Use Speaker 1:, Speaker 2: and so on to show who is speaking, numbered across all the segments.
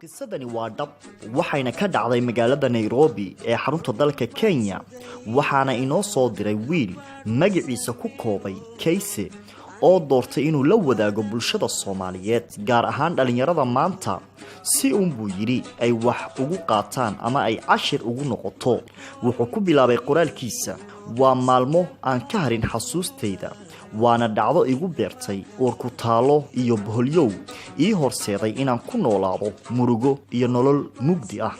Speaker 1: qisadani waa dhab waxayna ka dhacday magaalada Nairobi ee xarunta dalka Kenya waxaana inoo soo diray wiil magaciisa ku koobay Kayse oo doortay inuu la wadaago bulshada Soomaaliyeed gaar ahaan dhalinyarada maanta si uu buu yiri ay wax ugu qaataan ama ay cashir ugu noqoto wuxuu ku bilaabay qoraalkiisa waa maalmo aan ka harin xasuusteyda waana dhacdo igu beertay oo ku taalo iyo boholyow ii horseeday inaan ku noolaado murugo iyo nolol mugdi ah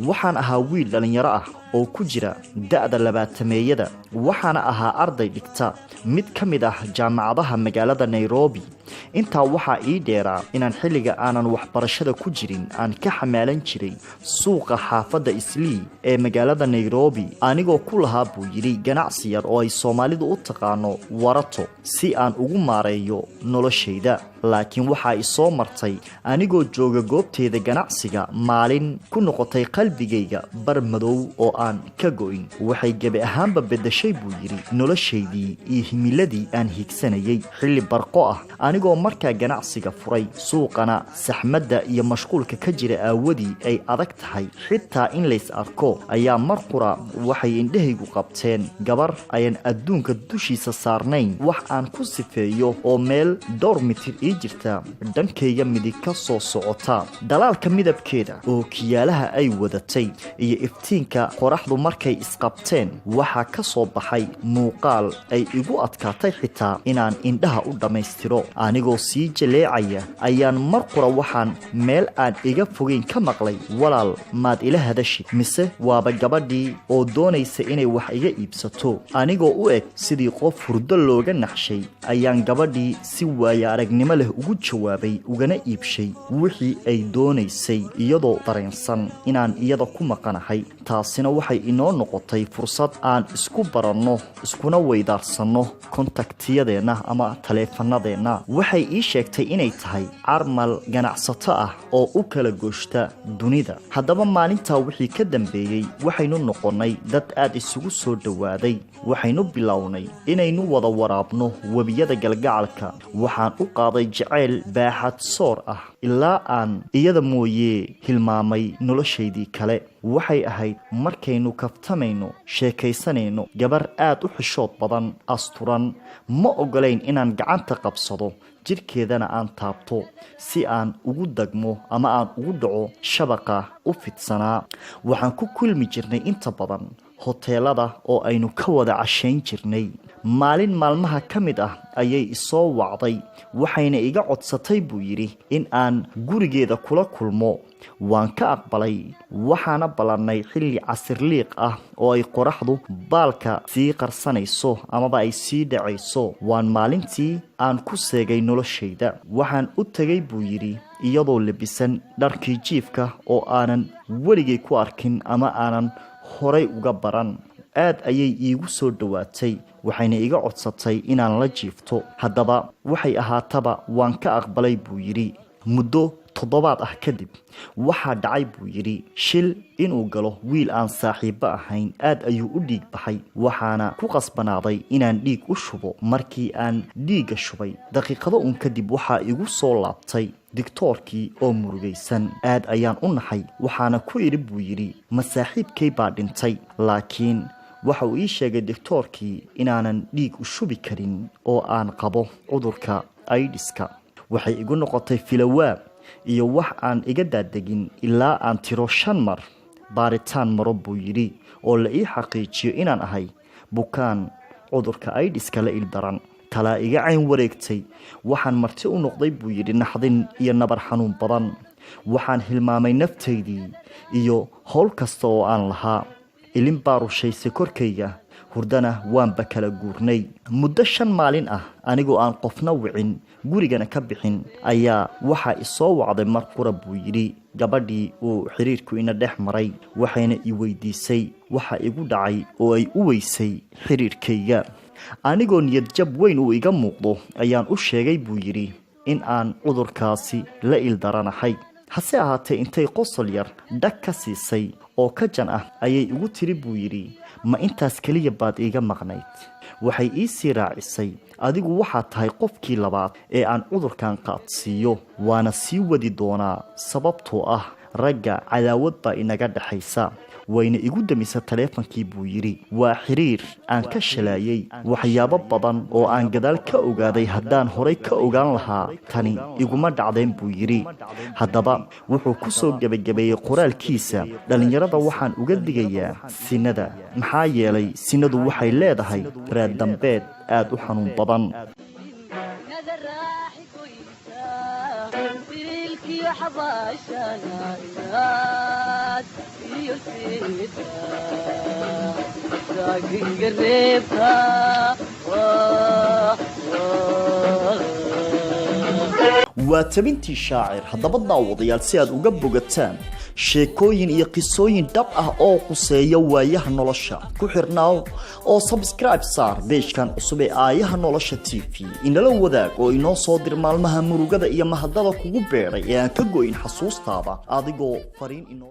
Speaker 1: waxaan ahaa wiil dhalinyaro ah oo ku jira da'da 20meeyada waxaana ahaa arday dhigta mid kamid ah jaamacadaha magaalada Nairobi inta waxa ii dheeraa inaan xilliga aanan waxbarashada ku jirin aan ka xamaalan jiray suuqa xaafada Islii ee magaalada Nairobi anigoo ku lahaa buu yiri ganacsi yar oo ay Soomaalidu u taqaano warato si aan ugu maareeyo noloshayda laakiin waxa ay soo martay anigoo jooga goobteeda ganacsiga maalin ku noqotay qalbigayga bar madow oo aan ka go'in waxay gabi ahaanba bedeshay buu yiri noloshaydii iyo himiladii aan higsanayay xilli barqo ah anigoo markaa ganacsiga furay suuqana saxmadda iyo mashquulka ka jira aawadii ay adag tahay xitaa in lays arko ayaa marqura waxay indhahaygu qabteen gabar ayaan adduunka dushiisa saarnayn wax aan ku sifeeyo oo meel dhowr mitir ii jirta dhankayga midig ka soo socota dalaalka midabkeeda oo kiyaalaha ay wadatay iyo iftiinka qoraxdu markay isqabteen waxa ka soo baxay muuqaal ay igu adkaatay xitaa inaan indhaha u dhameystiro anigoo sii jaleecaya ayaan marqura waxaan meel aan iga fogeyn ka maqlay walaal maad ila hadashi mise waaba gabadhii oo doonaysa inay wax iga iibsato anigoo u eg sidii qof hurdo looga naxshay ayaan gabadhii si waaya aragnimo leh ugu jawaabay ugana iibshay wixii ay doonaysay iyadoo dareensan inaan iyada ku maqanahay taasina waxay inoo noqotay fursad aan isku baranno iskuna weydaarsano kontaktiyadeena ama taleefanadeena waxay ii sheegtay inay tahay carmal ganacsato ah oo u kala gooshta dunida haddaba maalintaa wixii ka dambeeyay waxaynu noqonnay dad aad isugu soo dhawaaday waxaynu bilownay inaynu wada waraabno webiyada galgacalka waxaan u qaaday jacayl baaxad soor ah ilaa aan iyada mooyee hilmaamay noloshaydii kale waxay ahayd markaynu kaftamayno sheekaysanayno gabar aad u xishood badan asturan ma ogolayn inaan gacanta qabsado jirkeedana aan taabto si aan ugu dagmo ama aan ugu dhaco shabaqa u fidsanaa waxaan ku kulmi jirnay inta badan hoteelada oo aynu ka wada cashayn jirnay maalin maalmaha ka mid ah ayay isoo wacday waxayna iga codsatay buu yiri in aan gurigeeda kula kulmo waan ka aqbalay waxaana ballanay xilli casirliiq ah oo ay qoraxdu baalka sii qarsanayso amaba ay sii dhacayso waan maalintii aan ku seegay noloshayda waxaan u tagay buu yiri iyadoo labisan dharkii jiifka oo aanan weligay ku arkin ama aanan horay uga baran aad ayay iigu soo dhawaatay waxayna iga codsatay inaan la jiifto haddaba waxay ahaataba waan ka aqbalay buu yiri muddo 7 ah kadib waxa dhacay buu yiri shil inuu galo wiil aan saaxiibo ahayn aad ayuu u dhiig baxay waxaana ku qasbanaaday inaan dhiig u shubo markii aan dhiiga shubay daqiiqado un kadib waxa igu soo laabtay diktoorkii oo murugaysan aad ayaan u naxay waxaana ku iri buu yiri ma saaxiibkay baa dhintay laakiin waxa uu ii sheegay diktoorkii inaanan dhiig u shubi karin oo aan qabo cudurka AIDS-ka waxay igu noqotay filawaab iyo wax aan iga daadegin ilaa aan tiro 5 mar baaritaan maro buu yiri oo la ii xaqiijiyo inaan ahay bukaan cudurka AIDS-ka la ildaran kala iga cayn wareegtay waxaan marti u noqday buu yiri naxdin iyo nabar xanuun badan waxaan hilmaamay naftaydii iyo hawl kasta oo aan lahaa ilin baarushayse korkayga hurdana waanba kala guurnay muddo 5 maalin ah anigoo aan qofna wicin gurigana ka bixin ayaa waxa isoo wacday marqura buu yiri gabadhii uu xiriirku ina dhex maray waxayna ii weydiisay waxa igu dhacay oo ay u weysay xiriirkayga anigoo niyad jab weyn uu iga muuqdo ayaan u sheegay buu yiri in aan cudurkaasi la ildaranahay hase ahaatee intay qosol yar dhag ka siisay oo ka jan ah ayay ugu tiri buu yiri ma intaas kaliya baad iiga maqnayd waxay ii sii raacisay adigu waxaad tahay qofkii labaad ee aan cudurkan qaadsiiyo waana sii wadi doonaa sababtoo ah ragga cadaawad baa inaga dhaxaysa wayna igu damisa taleefankii buu yidhi waa xiriir aan ka shalaayay waxyaabo badan oo aan gadaal ka ogaaday haddaan horay ka ogaan lahaa tani iguma dhacdeen buu yidhi haddaba wuxuu ku soo gebagabeeyey qoraalkiisa dhallinyarada waxaan uga digayaa sinada maxaa yeelay sinadu waxay leedahay raad dambeed aad u xanuun badan waa tabintii shaacir haddaba daawadayaal si aad uga bogataan sheekooyin iyo qisooyin dhab ah oo quseeya waayaha nolosha ku xirnaaw oo subscribe saar beejkan cusub ee aayaha nolosha TV inala wadaag oo inoo soo dir maalmaha murugada iyo mahadada kugu beeray ee aan ka go'in xasuustaada adigoo fariin inoo